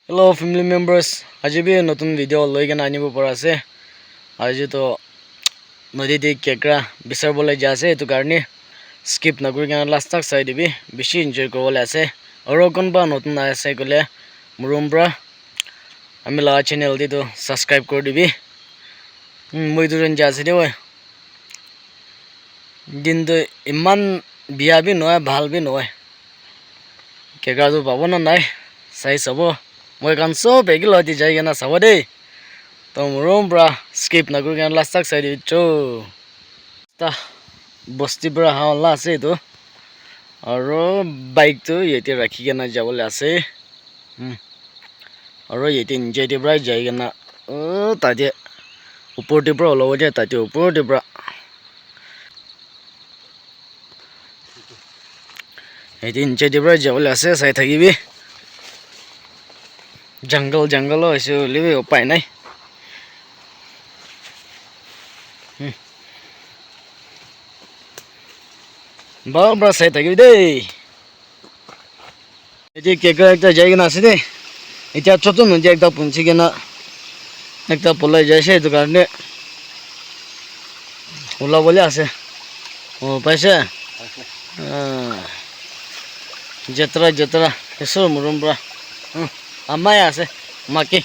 Hello family members. আজি भी নতুন ভিডিও লৈ কেনে আনিব পৰা আছে। আজি তো নদীতে কেকৰা বিচাৰবলৈ যায় আছে, এটো কাৰণে স্কিপ নকৰি কেনে লাষ্ট তক চাই দিবি, বেছি এনজয় কৰিবলৈ আছে। আৰু কোনবা নতুন আছে গলে মুৰুম পৰা আমি লা চেনেল দি তো সাবস্ক্রাইব কৰি দিবি। মই দুজন যায় আছে দে ওই দিন তো ইমান বিয়া বি নহয়, ভাল বি নহয়। কেকৰা তো পাব না নাই চাই চাব। মই কান সব এগিল হতি যাই কেনে চাব দেই। তো মুৰুম পৰা স্কিপ নকৰি কেনে লাষ্ট তক চাই দিবি চো। তা বস্তি পৰা হাওলা আছে তো আৰু বাইক তো ইয়াতে ৰাখি কেনে যাবলৈ আছে। আৰু ইয়াতে নিজে পৰা যাই কেনে তাতে ওপৰতে পৰা ওলাব যায়, তাতে ওপৰতে পৰা ইয়াতে নিজে পৰা যাবলৈ আছে। চাই থাকিবি, জংগল হৈছে হ'লেও উপায় নাই। বাৰ চাই থাকিবি দেই। এতিয়া কেকৰা একটা যাই কেনে আছে দেই। এতিয়া ছোট নদী একটা পুঞ্চি কেনে একটা পলাই যাইছে, এইটো কাৰণে ওলাবলৈ আছে। পাইছে জেতৰা এসো মুৰুম পৰা আমাই আছে মাকি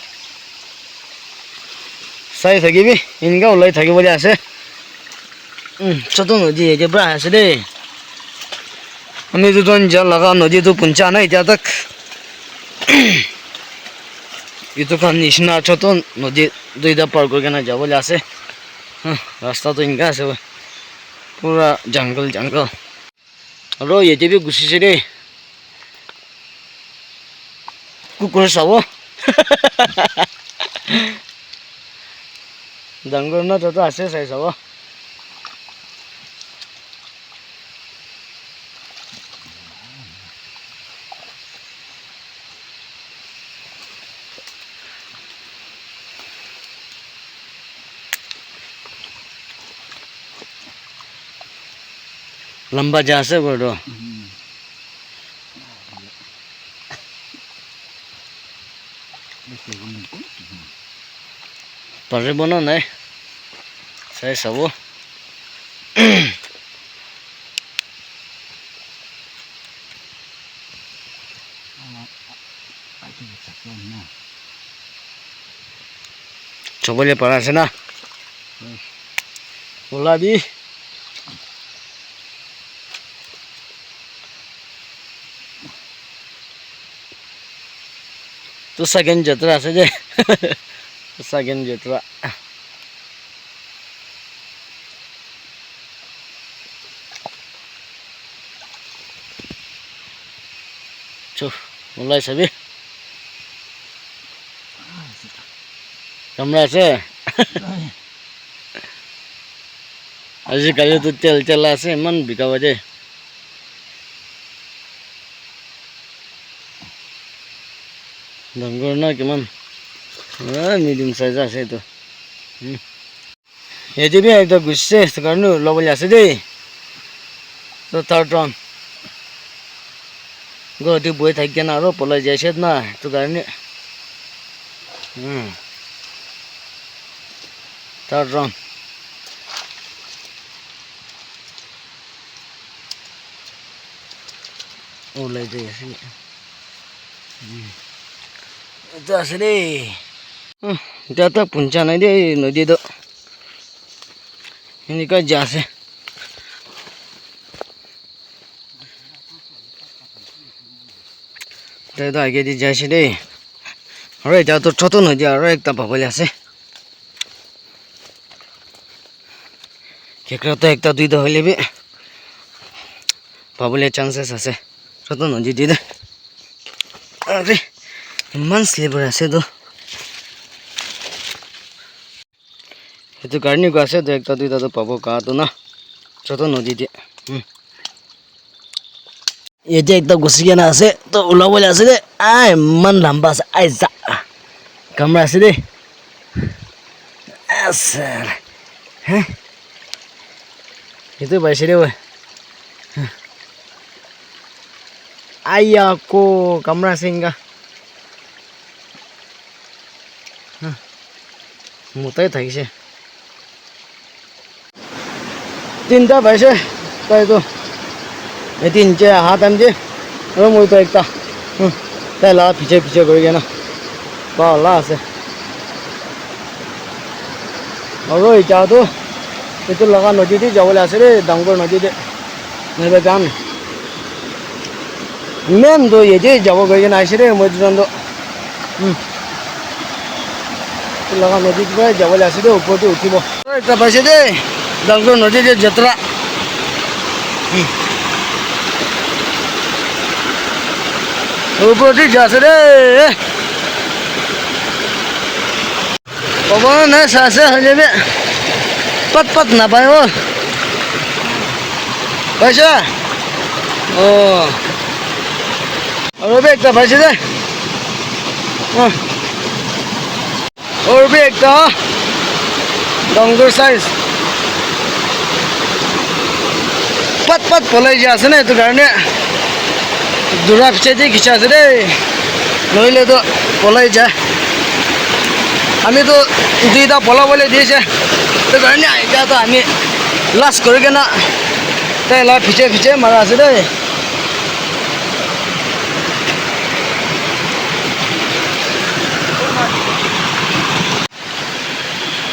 চাই থাকিবি। এনেকা ওলাই থাকিবলৈ আছে। ছোট নদী এতিয়া পৰা আছে দেই। আমি দুজন যা লগা নদীটো পুঞ্চা নাই এতিয়া তাক। এইটো কান নিচিনা ছোট নদী দুইটা পাৰ কৰি কেনে যাবলৈ আছে। ৰাস্তাটো এনেকা আছে, পুৰা জংগল আৰু ইয়াতে বি গুচিছে দেই। কুকুৰ চাব ডাঙৰ না তাতো আছে, চাই চাব। লম্বা যা আছে বড় পাৰিব না নাই চাই চাব। চবলে পাৰা আছে না, ওলাবি। তো সেকেন্ড যাত্রা আছে যে সেকেন্ড যাত্রা ওলাই চাবি। কামৰা আছে আজিকালি তো তেল তেল আছে, ইমান বিকাব দে। ডাঙৰ না কিমান মিডিয়াম সাইজ আছে এইটো। ইয়াতে বি একটা গুচছে, সেইটো কাৰণে ওলাবলৈ আছে দেই। তো থাৰ্ড ৰাউণ্ড গুৱাহাটী বহি থাকি কেনে আৰু পলাই যাইছে না, সেইটো কাৰণে থাৰ্ড ৰাউণ্ড ওলাই যাই আছে। এটা আছে দেই। এতিয়া তো পুঞ্চা নাই দেই নদীটো, এনেকুৱা যা আছে। তো আগেদি যাইছে দেই। আৰু এতিয়া তো ছোট নদী আৰু একটা পাবলৈ আছে। কেকৰা তো একটা দুইটা হলে বি পাবলৈ চান্সেস আছে ছোট নদী দি। আরে ইমান স্লিপাৰ আছে তো, সেইটো কাৰণে গৈ আছে। তো একটা দুইটা তো পাব কাটো না ছোট নদী দি। এতিয়া একটা গুচি কেনে আছে, তো ওলাবলৈ আছে দে। ইমান লম্বা আছে, আই যা কামৰা আছে দেই। সেইটো পাইছে দে ঐ। আইয়া কো কামৰা আছে ইনকা মোটাই থাকিছে তিনটা পাইছে তাইতো এই তিনটে হাত আনছে আৰু মই তো একটা তাই লা পিছে পিছে কৰি কেনে পালা আছে আৰু এতিয়াতো এইটো লগা নদীতে যাবলৈ আছে দেই ডাঙৰ নদীতে নহ'লে যাম মেন তো এতিয়াই যাব গৈ কেনে আহিছে দেই মই দুজনটো লগা নদীৰ পৰাই যাবলৈ আছে দেই ওপৰতে উঠিব এটা পাইছে দেই ডাঙৰ নদীতে যাত্ৰা ওপৰতে যাইছে দেই ক'ব নাই চাইছে হৈ যাবে পাত পাত নাপায় অ' পাইছা অঁ আৰু একটা পাইছে দে और भी एक डोंगर साइज पत पत पलाई जासे ना तो कारण दूरा पीछे दी खिंचा से रे नहिले तो पलाई जाए हमें तो दुईटा पला बोले दिए तो कारण आइजा तो हमें लास्ट करके ना तेला पीछे पीछे मारा से रे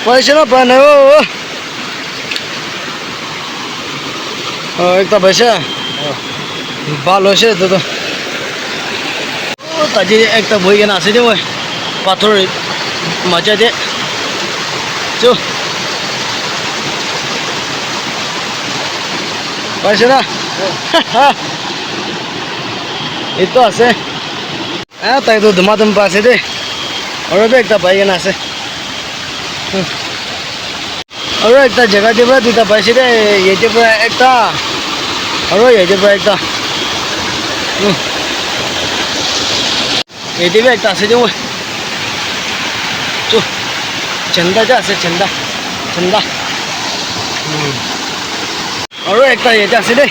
पैसे ना पाने हो एक तो पैसे बाल होशे तो ताजी एक तो बोई के ना आसे दे वो पाथर मजा दे जो पैसे ना ये तो आसे ताई तो धुमाधुम पासे दे और भी एक तो भाई के ना आसे और एक जगह दे पूरा दुटा पाइसे दे ये दे पूरा एक और ये दे पूरा एक ये दे भी एक आसे दे वो जो चंदा जा से चंदा चंदा और एक ये आसे दे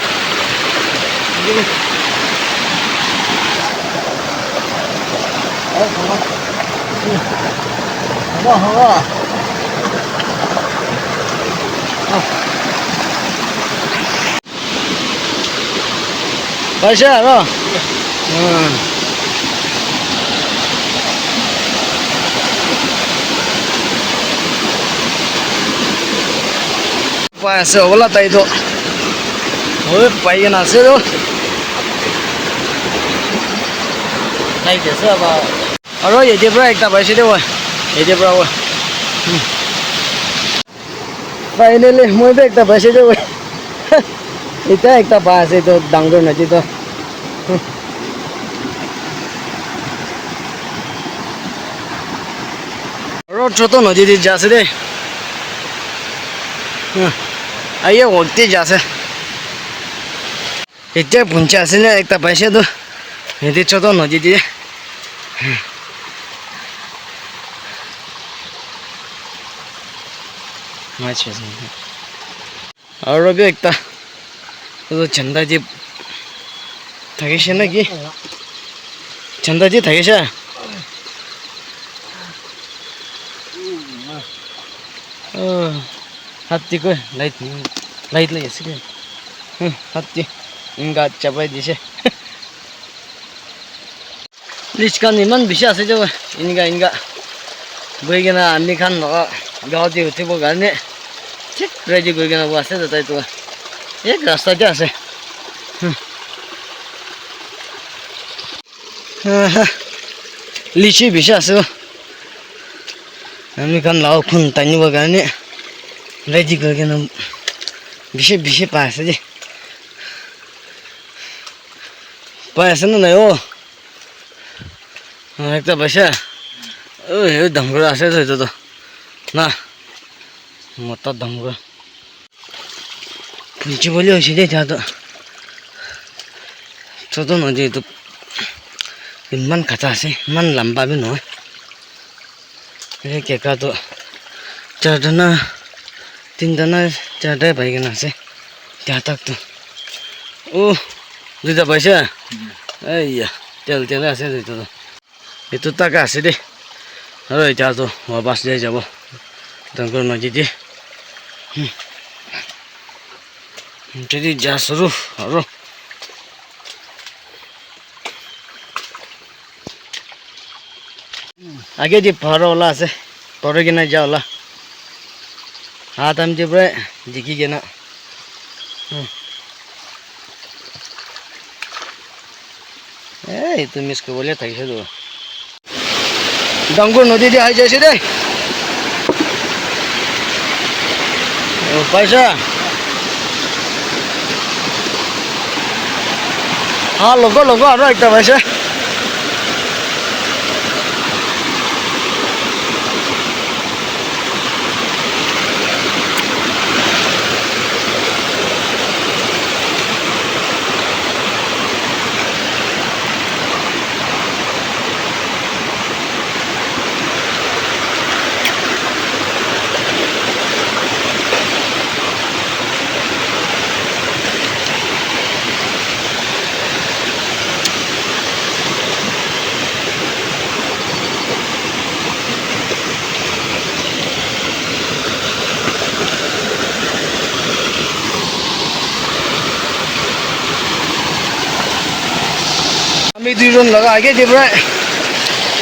हवा पैसे है ना पैसे बोला ताई तो वो पाई ना से तो नहीं कैसे अब और ये जे पूरा एक पैसे दे वो ये जे पूरा वो फाइनली मैं भी एक पैसे दे वो इतना एक पास है तो डांगर नदी तो रोड तो नदी दी जा से दे आइए वक्त जा से इतने पुंचा से ना एक पैसे तो ये तो नदी दी और भी एक तो चंदा जी थके ना कि चंदा जी थके हाथी को लाइट लाइट लगे हाथी इनका चपाई दिसे लिचका निमान बिशा से जो इनका इनका बोई के ना आमी खान गाँव दी उठी वो गाने ठीक रेडी बोई के ना वो आसे देता है तो एक रास्ता जा से लीची बिशा से आमी खान लाओ खून तानी वो गाने रेडी करके ना बिशे बिशे पास है पास ना नहीं हो एक तो बशा ये धमगुड़ा आसे तो ना मोटा धमगुड़ा नीचे बोली हो सीधे जा तो नदी तो इमान खचा से इमान लंबा भी नहीं ये क्या तो चार जना तीन जना चार भाई के ना से क्या तक तो ओ दूसरा पैसा अय्या चल चल आसे तो ये तो तक आसे दे আৰু এতিয়াতো বাছ যাই যাব ডাঙৰ নদীতে যদি যা সৰু আৰু आगे जी पहाड़ वाला আছে পরে কিনা যা वाला हाथ हम जब दिखी गए ना ए तुम इसको बोले था किसे दो डंगुर नदी दे आ जैसे दे ओ पैसा हाँ लोगो लोगो आ रहा एक पैसा আমি দুজন লগা আগে দিব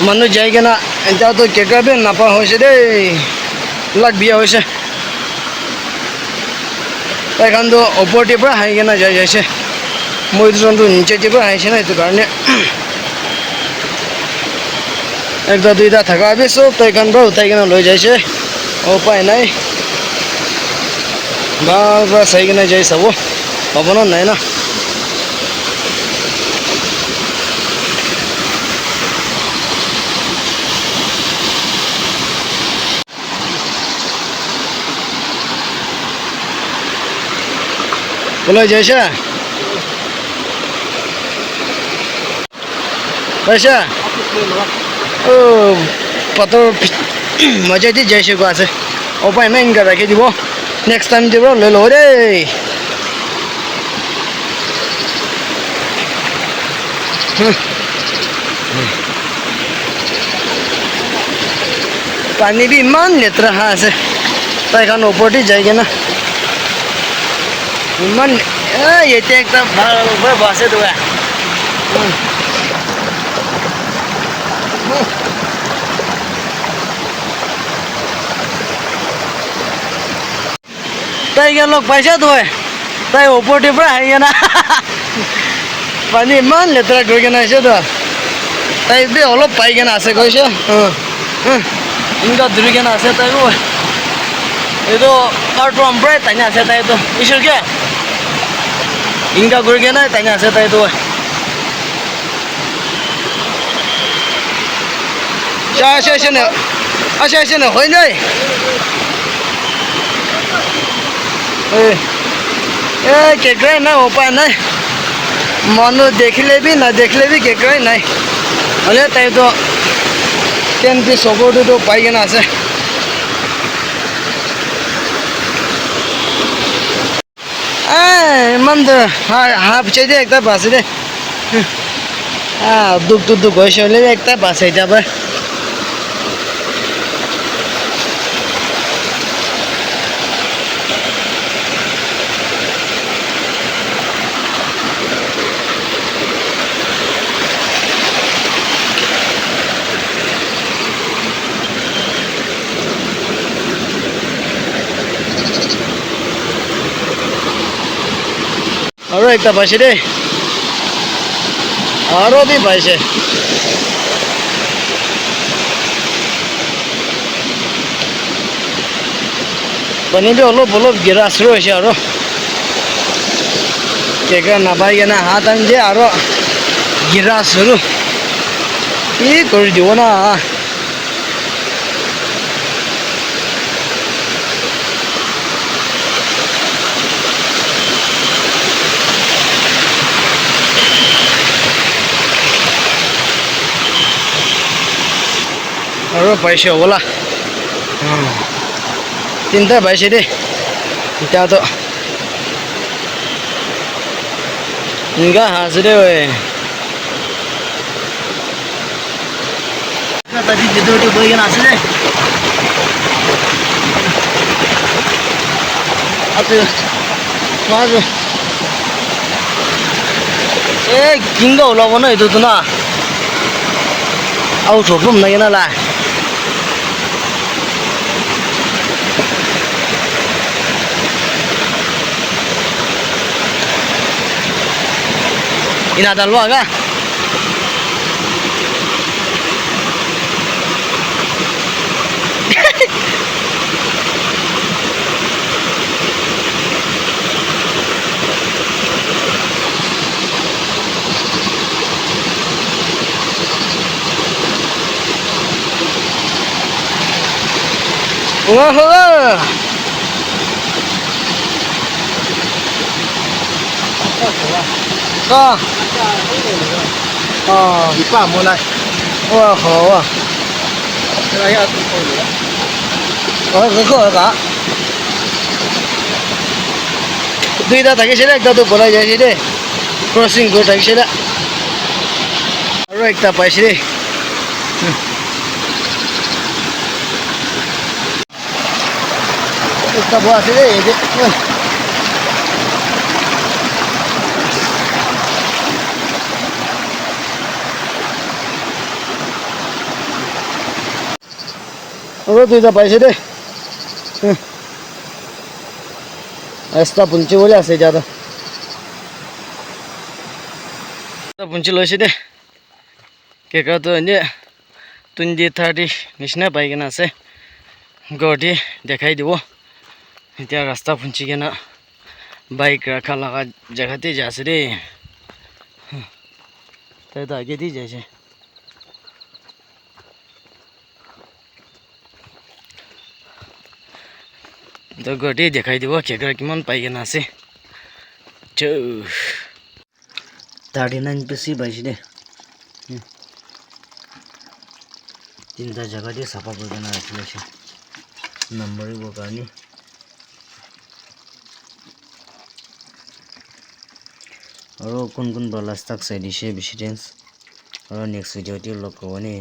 মানুহ যাই কিনা এতিয়াতো কেকাবে নাপা হৈছে দেই লাগ বিয়া হৈছে তাইখানতো ওপৰটিৰ পৰা হাঁহি কিনা যাই যাইছে মই দুজনটো নিচেটিৰ পৰা হাঁহিছে না এইটো কাৰণে একটা দুইটা থাকা আমি চব তাইখান পৰা উঠাই কিনা লৈ যাইছে উপায় নাই ভাল পৰা চাই কিনা যাই চাব হ'ব না নাই না बोला जैसा पैसा ओ पत्थर मजा थी जैसे को आसे उपाय नहीं इनका रखे दी वो नेक्स्ट टाइम दी ले लो रे पानी भी मान लेता हाँ से ताकि ऊपर जाएगा ना मन ये एकदम बड़ा बासे तो है ताई क्या लोग पैसा तो है ताई ऊपर टिपरा है ना पानी मान लेता है कोई ना ऐसे तो ताई भी ओलो पाई के ना से कोई से इनका दूरी के ना से ताई वो ये तो कार्टो अम्ब्रेड ताई से ताई तो इशू क्या इनका गुर के ना ताई से ताई तो अच्छा ने होई नहीं ए केकरा ना हो पाए ना मनो देख ले भी ना देख ले भी केकरा नहीं अरे ताई तो टेन पीस सपोर्ट तो पाई के ना से मंद हाँ चाहिए एक पास दे हाँ दुख वैसे एक पास है जब और एक पासे दे और भी पासे पानी भी अलग गिरा शुरू और केकरा नापाई ना हाथ आनजे और गिरा शुरू ये कर दी ना और पैसे बोला तीनटा पैसे दे क्या तो इनका हाजिरे हुए tadi video tu bagian asli. Apa? Mana? Ginga ulah mana itu tu na? Aku coba mana yang lah. Ini ada luar kan? Wah, ah, ah,你爸没来，哇，好啊，这个要多少？我干。दुईटा থাকে সেটা একটা তো বলা যায় সেটা ক্রসিং করে থাকে সেটা আরো একটা পাইছি রে একটা বড় আছে রে এই যে আরো দুইটা পাইছি রে Esta punci boleh asal jada. Esta punci losi deh. Kekar tu ni 20-30 nisna baik na se. Godi dekai diwo. Itu rasta punci kena baik rakha laga jaga ti jase deh. Tadi tu aje ti jase. तो गोटी दिखाई दिवो केकर किमान पाइगेन आसे 39 पेसी बाइस दे तीनटा जगह दे साफा करना आछिले नंबर वो कारणी और कोन कोन बालास तक साइड से बिसिडेंस और नेक्स्ट वीडियो टी लग करबो ने